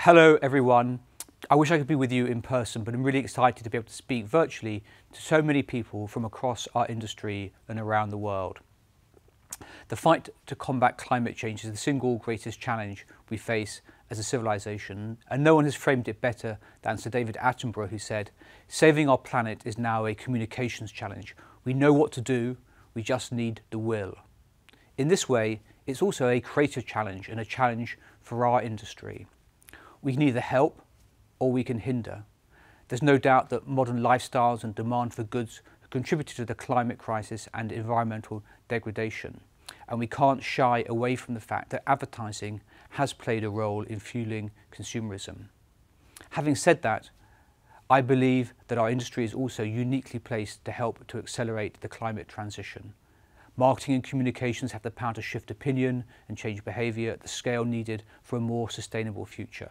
Hello everyone. I wish I could be with you in person, but I'm really excited to be able to speak virtually to so many people from across our industry and around the world. The fight to combat climate change is the single greatest challenge we face as a civilization, and no one has framed it better than Sir David Attenborough, who said, "Saving our planet is now a communications challenge. We know what to do, we just need the will." In this way, it's also a creative challenge and a challenge for our industry. We can either help or we can hinder. There's no doubt that modern lifestyles and demand for goods have contributed to the climate crisis and environmental degradation. And we can't shy away from the fact that advertising has played a role in fueling consumerism. Having said that, I believe that our industry is also uniquely placed to help to accelerate the climate transition. Marketing and communications have the power to shift opinion and change behaviour at the scale needed for a more sustainable future.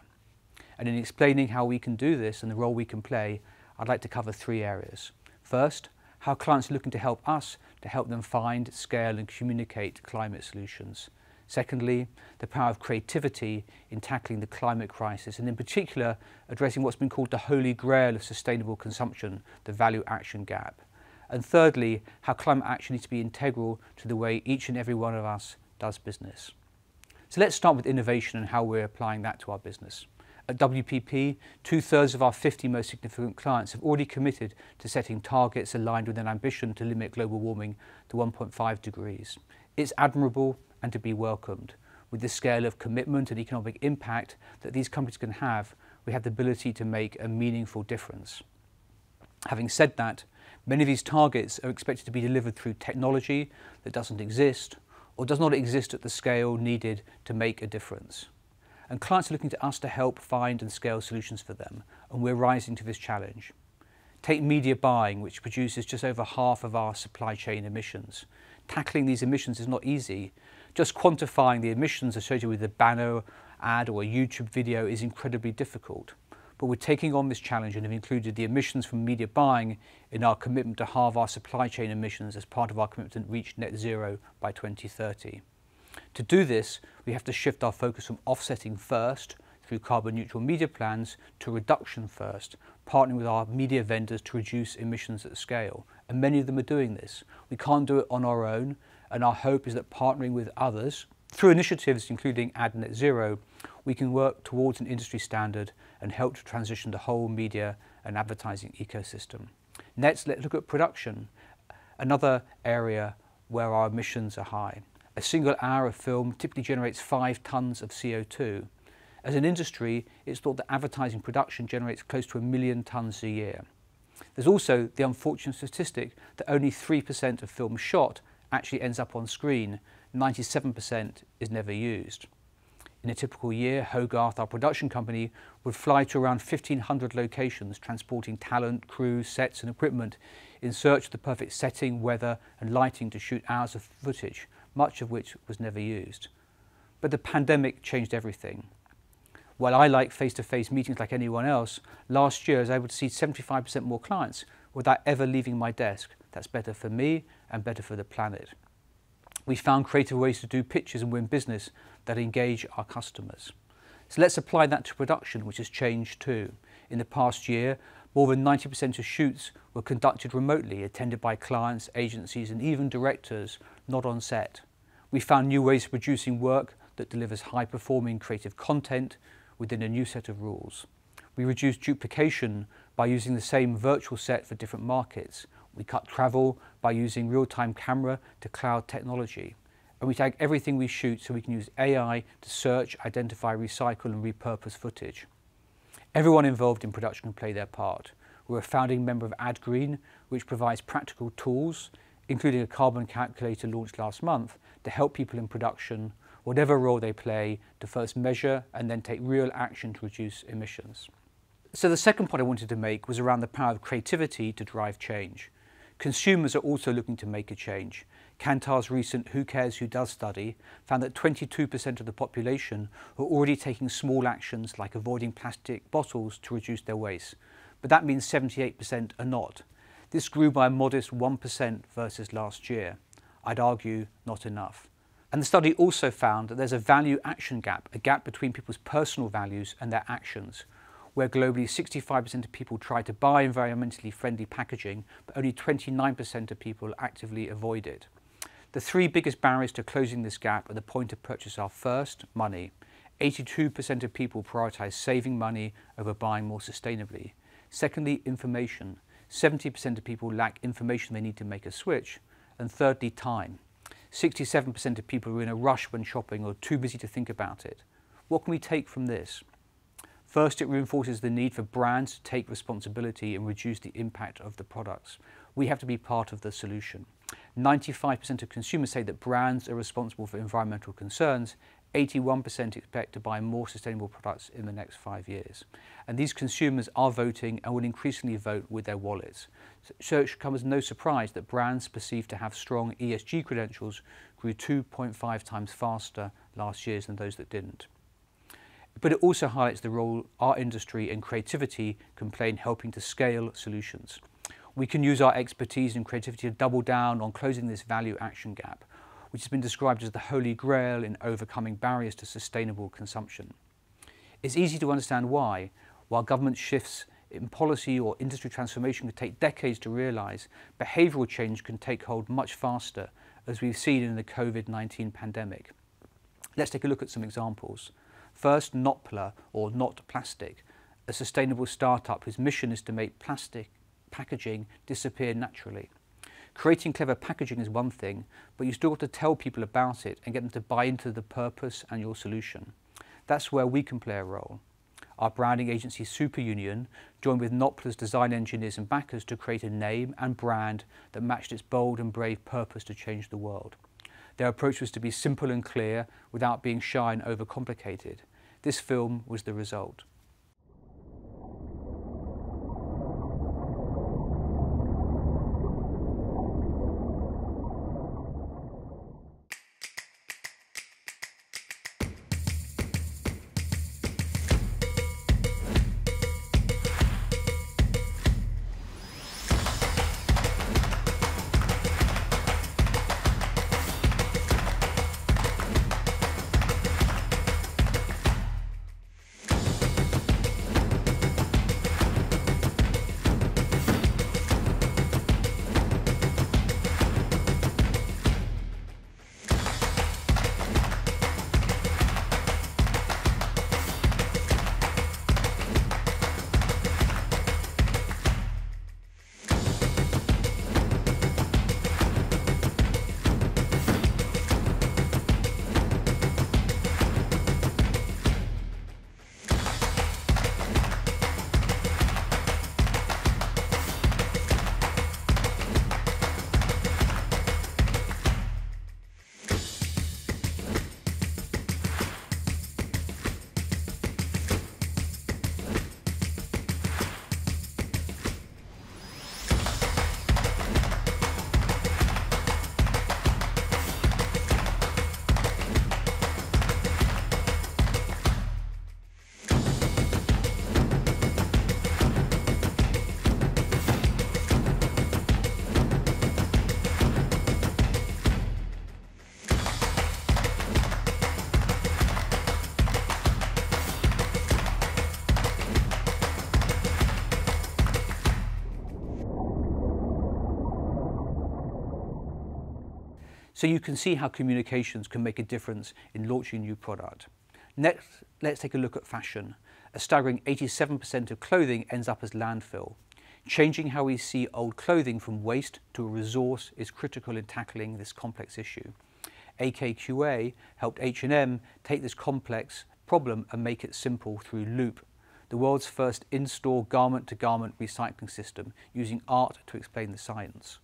And in explaining how we can do this and the role we can play, I'd like to cover three areas. First, how clients are looking to help us to help them find, scale and communicate climate solutions. Secondly, the power of creativity in tackling the climate crisis, and in particular addressing what's been called the holy grail of sustainable consumption, the value action gap. And thirdly, how climate action needs to be integral to the way each and every one of us does business. So let's start with innovation and how we're applying that to our business. At WPP, 2/3 of our 50 most significant clients have already committed to setting targets aligned with an ambition to limit global warming to 1.5 degrees. It's admirable and to be welcomed. With the scale of commitment and economic impact that these companies can have, we have the ability to make a meaningful difference. Having said that, many of these targets are expected to be delivered through technology that doesn't exist or does not exist at the scale needed to make a difference. And clients are looking to us to help find and scale solutions for them, and we're rising to this challenge. Take media buying, which produces just over half of our supply chain emissions. Tackling these emissions is not easy. Just quantifying the emissions associated with a banner ad or a YouTube video is incredibly difficult. But we're taking on this challenge and have included the emissions from media buying in our commitment to halve our supply chain emissions as part of our commitment to reach net zero by 2030. To do this, we have to shift our focus from offsetting first through carbon neutral media plans to reduction first, partnering with our media vendors to reduce emissions at scale. And many of them are doing this. We can't do it on our own, and our hope is that partnering with others, through initiatives including Ad Net Zero, we can work towards an industry standard and help to transition the whole media and advertising ecosystem. Next, let's look at production, another area where our emissions are high. A single hour of film typically generates 5 tons of CO2. As an industry, it's thought that advertising production generates close to 1 million tons a year. There's also the unfortunate statistic that only 3% of film shot actually ends up on screen. 97% is never used. In a typical year, Hogarth, our production company, would fly to around 1,500 locations, transporting talent, crews, sets and equipment in search of the perfect setting, weather and lighting to shoot hours of footage, much of which was never used. But the pandemic changed everything. While I like face-to-face meetings like anyone else, last year I was able to see 75% more clients without ever leaving my desk. That's better for me and better for the planet. We found creative ways to do pitches and win business that engage our customers. So let's apply that to production, which has changed too. In the past year, more than 90% of shoots were conducted remotely, attended by clients, agencies and even directors not on set. We found new ways of producing work that delivers high-performing creative content within a new set of rules. We reduced duplication by using the same virtual set for different markets. We cut travel by using real-time camera to cloud technology. And we tag everything we shoot so we can use AI to search, identify, recycle and repurpose footage. Everyone involved in production can play their part. We're a founding member of AdGreen, which provides practical tools, including a carbon calculator launched last month, to help people in production, whatever role they play, to first measure and then take real action to reduce emissions. So the second point I wanted to make was around the power of creativity to drive change. Consumers are also looking to make a change. Kantar's recent Who Cares Who Does study found that 22% of the population are already taking small actions like avoiding plastic bottles to reduce their waste. But that means 78% are not. This grew by a modest 1% versus last year. I'd argue not enough. And the study also found that there's a value action gap, a gap between people's personal values and their actions, where globally 65% of people try to buy environmentally friendly packaging, but only 29% of people actively avoid it. The three biggest barriers to closing this gap at the point of purchase are: first, money. 82% of people prioritise saving money over buying more sustainably. Secondly, information. 70% of people lack information they need to make a switch. And thirdly, time. 67% of people are in a rush when shopping or too busy to think about it. What can we take from this? First, it reinforces the need for brands to take responsibility and reduce the impact of the products. We have to be part of the solution. 95% of consumers say that brands are responsible for environmental concerns. 81% expect to buy more sustainable products in the next 5 years. And these consumers are voting and will increasingly vote with their wallets. So it should come as no surprise that brands perceived to have strong ESG credentials grew 2.5 times faster last year than those that didn't. But it also highlights the role our industry and creativity can play in helping to scale solutions. We can use our expertise and creativity to double down on closing this value action gap, which has been described as the holy grail in overcoming barriers to sustainable consumption. It's easy to understand why, while government shifts in policy or industry transformation can take decades to realise, behavioural change can take hold much faster, as we've seen in the COVID-19 pandemic. Let's take a look at some examples. First, Notpla, or Not Plastic, a sustainable startup whose mission is to make plastic packaging disappear naturally. Creating clever packaging is one thing, but you still have to tell people about it and get them to buy into the purpose and your solution. That's where we can play a role. Our branding agency Superunion joined with Notpla's design engineers and backers to create a name and brand that matched its bold and brave purpose to change the world. Their approach was to be simple and clear without being shy and overcomplicated. This film was the result. So you can see how communications can make a difference in launching a new product. Next, let's take a look at fashion. A staggering 87% of clothing ends up as landfill. Changing how we see old clothing from waste to a resource is critical in tackling this complex issue. AKQA helped H&M take this complex problem and make it simple through Loop, the world's first in-store garment-to-garment recycling system, using art to explain the science.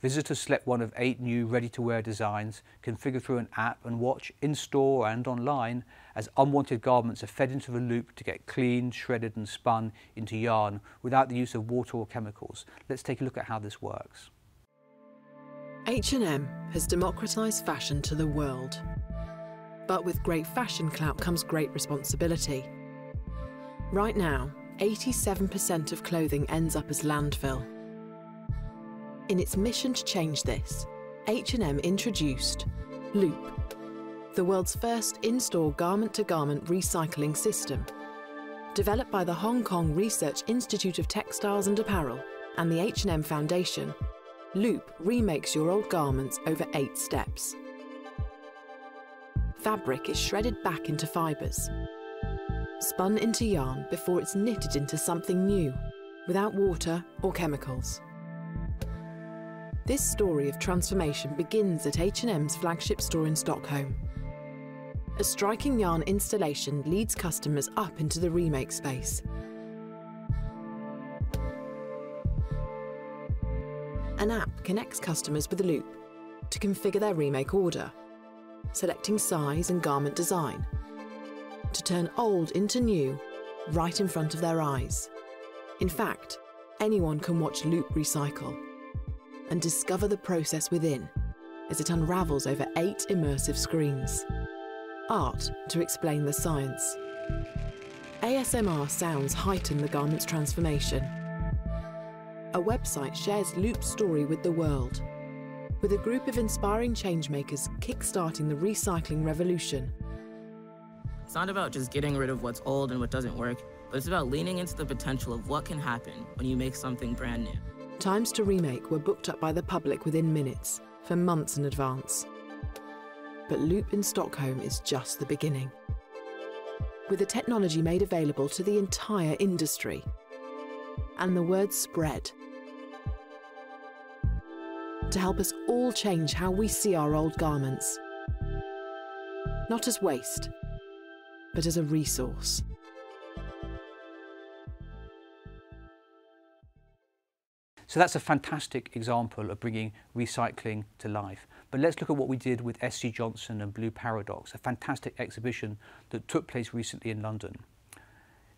Visitors select one of 8 new ready-to-wear designs, configure through an app and watch in-store and online as unwanted garments are fed into the loop to get cleaned, shredded and spun into yarn without the use of water or chemicals. Let's take a look at how this works. H&M has democratised fashion to the world. But with great fashion clout comes great responsibility. Right now, 87% of clothing ends up as landfill. In its mission to change this, H&M introduced Loop, the world's first in-store garment-to-garment recycling system. Developed by the Hong Kong Research Institute of Textiles and Apparel and the H&M Foundation, Loop remakes your old garments over 8 steps. Fabric is shredded back into fibres, spun into yarn before it's knitted into something new, without water or chemicals. This story of transformation begins at H&M's flagship store in Stockholm. A striking yarn installation leads customers up into the remake space. An app connects customers with Loop to configure their remake order, selecting size and garment design, to turn old into new right in front of their eyes. In fact, anyone can watch Loop recycle and discover the process within as it unravels over 8 immersive screens. Art to explain the science. ASMR sounds heighten the garment's transformation. A website shares Loop's story with the world, with a group of inspiring changemakers kickstarting the recycling revolution. It's not about just getting rid of what's old and what doesn't work, but it's about leaning into the potential of what can happen when you make something brand new. Times to remake were booked up by the public within minutes, for months in advance. But Loop in Stockholm is just the beginning. With the technology made available to the entire industry, and the word spread, to help us all change how we see our old garments. Not as waste, but as a resource. So that's a fantastic example of bringing recycling to life. But let's look at what we did with SC Johnson and Blue Paradox, a fantastic exhibition that took place recently in London.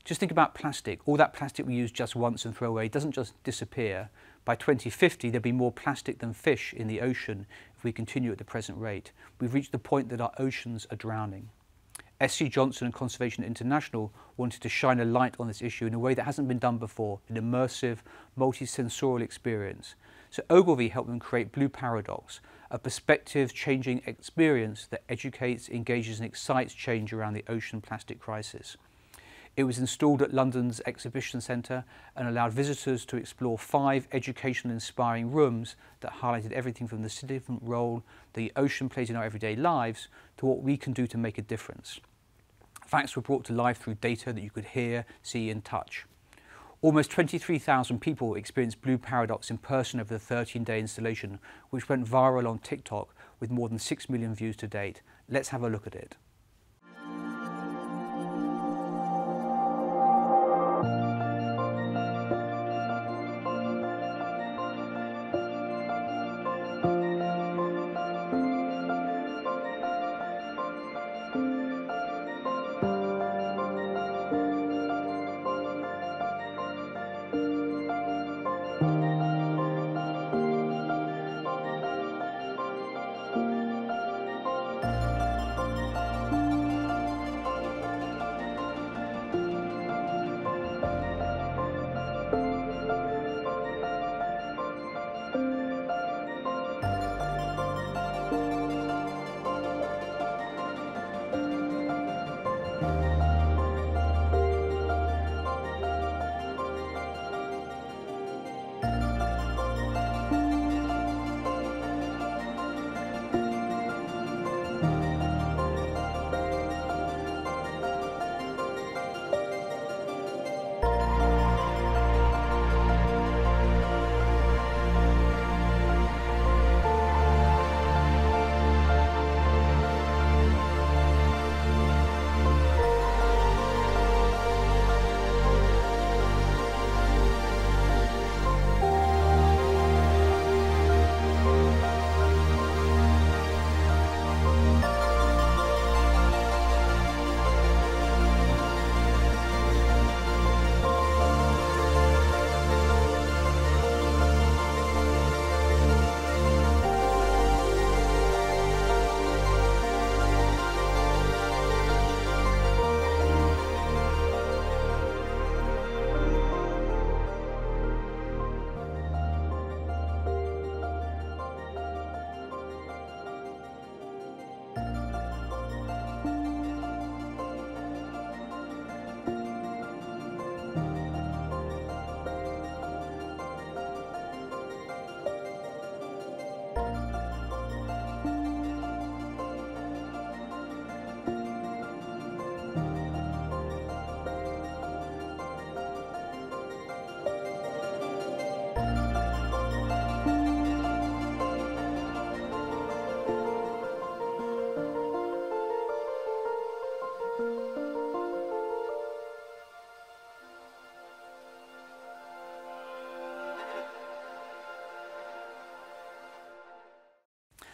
Just think about plastic. All that plastic we use just once and throw away doesn't just disappear. By 2050, there'll be more plastic than fish in the ocean if we continue at the present rate. We've reached the point that our oceans are drowning. SC Johnson and Conservation International wanted to shine a light on this issue in a way that hasn't been done before, an immersive, multi-sensorial experience. So Ogilvy helped them create Blue Paradox, a perspective-changing experience that educates, engages and excites change around the ocean plastic crisis. It was installed at London's Exhibition Centre and allowed visitors to explore 5 educational inspiring rooms that highlighted everything from the significant role the ocean plays in our everyday lives to what we can do to make a difference. Facts were brought to life through data that you could hear, see and touch. Almost 23,000 people experienced Blue Paradox in person over the 13-day installation, which went viral on TikTok with more than 6 million views to date. Let's have a look at it.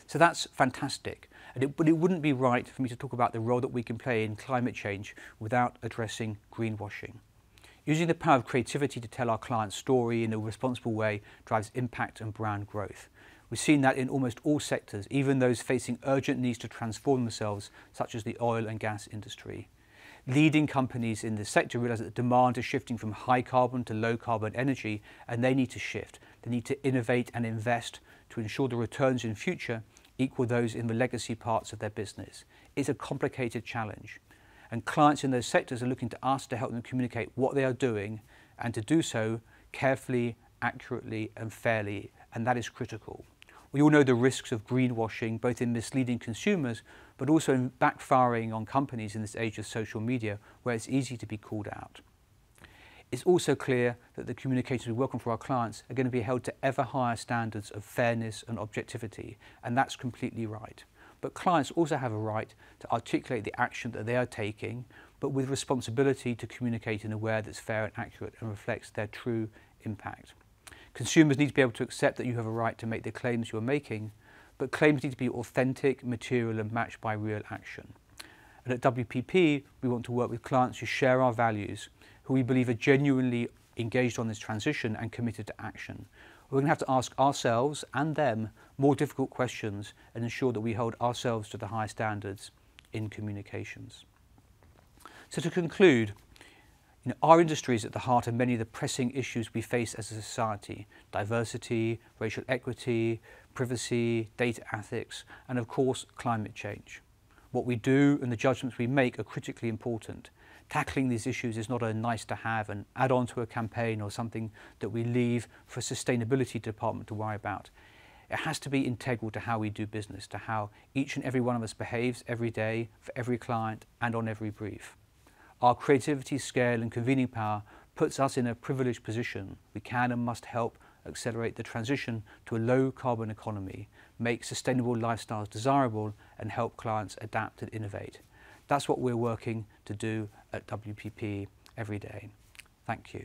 So that's fantastic. But it wouldn't be right for me to talk about the role that we can play in climate change without addressing greenwashing. Using the power of creativity to tell our client's story in a responsible way drives impact and brand growth. We've seen that in almost all sectors, even those facing urgent needs to transform themselves, such as the oil and gas industry. Leading companies in this sector realise that the demand is shifting from high carbon to low carbon energy, and they need to shift. They need to innovate and invest to ensure the returns in future equal those in the legacy parts of their business. It's a complicated challenge, and clients in those sectors are looking to us to help them communicate what they are doing, and to do so carefully, accurately and fairly, and that is critical. We all know the risks of greenwashing, both in misleading consumers, but also in backfiring on companies in this age of social media, where it's easy to be called out. It's also clear that the communications we work on for our clients are going to be held to ever higher standards of fairness and objectivity, and that's completely right. But clients also have a right to articulate the action that they are taking, but with responsibility to communicate in a way that's fair and accurate and reflects their true impact. Consumers need to be able to accept that you have a right to make the claims you are making, but claims need to be authentic, material and matched by real action. And at WPP, we want to work with clients who share our values, who we believe are genuinely engaged on this transition and committed to action. We're going to have to ask ourselves and them more difficult questions and ensure that we hold ourselves to the high standards in communications. So to conclude, our industry is at the heart of many of the pressing issues we face as a society: diversity, racial equity, privacy, data ethics, and of course, climate change. What we do and the judgments we make are critically important. Tackling these issues is not a nice to have, an add-on to a campaign or something that we leave for a sustainability department to worry about. It has to be integral to how we do business, to how each and every one of us behaves every day, for every client and on every brief. Our creativity, scale and convening power puts us in a privileged position. We can and must help accelerate the transition to a low carbon economy, make sustainable lifestyles desirable and help clients adapt and innovate. That's what we're working to do at WPP every day. Thank you.